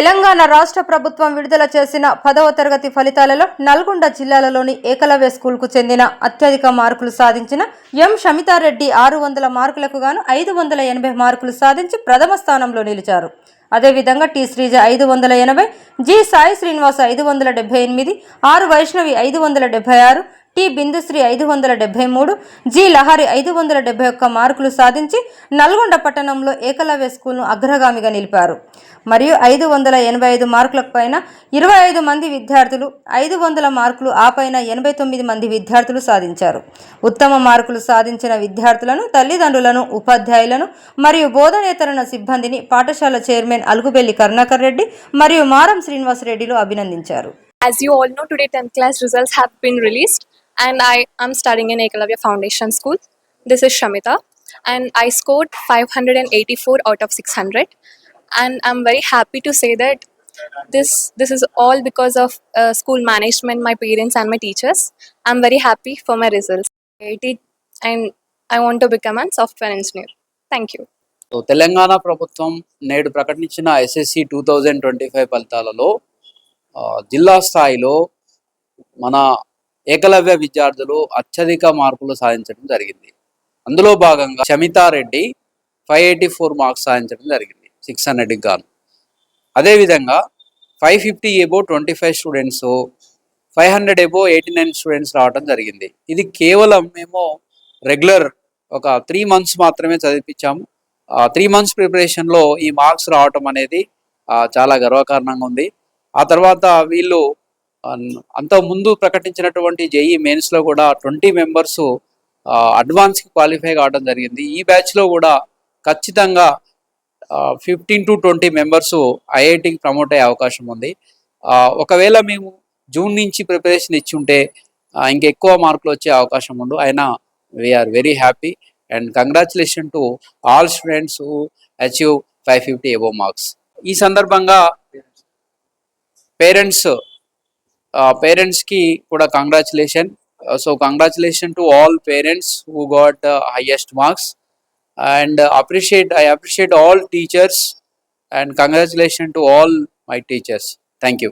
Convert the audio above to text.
తెలంగాణ రాష్ట్ర ప్రభుత్వం విడుదల చేసిన 10వ తరగతి ఫలితాలలో నల్గొండ జిల్లాలోని ఏకలవ్య స్కూల్కు చెందిన అత్యధిక మార్కులు సాధించిన ఎం షమితారెడ్డి 600 మార్కులకు గాను 580 మార్కులు సాధించి ప్రథమ స్థానంలో నిలిచారు. అదేవిధంగా T Sreeja 580, G Sai Srinivas 578, R Vaishnavi 576, T Bindusri 573, G Lahari 571 మార్కులు సాధించి నల్గొండ పట్టణంలో ఏకలవ్య స్కూల్ను అగ్రగామిగా నిలిపారు. మరియు 585 మార్కులకు పైన 25 మంది విద్యార్థులు, 500 మార్కులు ఆ పైన 89 మంది విద్యార్థులు సాధించారు. ఉత్తమ మార్కులు సాధించిన విద్యార్థులను, తల్లిదండ్రులను, ఉపాధ్యాయులను మరియు బోధనేతర సిబ్బందిని పాఠశాల చైర్మన్ అలుగుబెల్లి కరుణాకర్ రెడ్డి మరియు మారం శ్రీనివాస్ రెడ్డిలు అభినందించారు. As you all know, today 10th class results have been released and I am studying in Ekalavya Foundation School. This is Shamita and I scored 584 out of 600 and I'm very happy to say that this is all because of school management, my parents and my teachers. I'm very happy for my results and I want to become a software engineer. Thank you. Telangana ప్రభుత్వం నేడు ప్రకటించిన SSC 2025 ఫలితాలలో జిల్లా స్థాయిలో మన ఏకలవ్య విద్యార్థులు అత్యధిక మార్కులు సాధించడం జరిగింది. అందులో భాగంగా షమితారెడ్డి 584 మార్క్స్ సాధించడం జరిగింది 600కి గాను. అదేవిధంగా 550 అబోవ్ 25 స్టూడెంట్స్, 500 అబోవ్ 89 స్టూడెంట్స్ రావడం జరిగింది. ఇది కేవలం మేము రెగ్యులర్ ఒక 3 months మాత్రమే చదివించాము. 3 months ప్రిపరేషన్లో ఈ మార్క్స్ రావటం అనేది చాలా గర్వకారణంగా ఉంది. ఆ తర్వాత వీళ్ళు అంత ముందు ప్రకటించినటువంటి జేఈ మెయిన్స్లో కూడా 20 మెంబర్స్ అడ్వాన్స్కి క్వాలిఫై కావడం జరిగింది. ఈ బ్యాచ్లో కూడా ఖచ్చితంగా 15 to 20 మెంబర్స్ ఐఐటికి ప్రమోట్ అయ్యే అవకాశం ఉంది. ఒకవేళ మేము జూన్ నుంచి ప్రిపరేషన్ ఇచ్చి ఉంటే ఇంకెక్కువ మార్కులు వచ్చే అవకాశం ఉండు. అయినా we are very happy and congratulation to all students who achieve 550 above marks. ఈ సందర్భంగా పేరెంట్స్కి కూడా congratulation. So congratulation to all parents who got highest marks and I appreciate all teachers and congratulations to all my teachers. Thank you.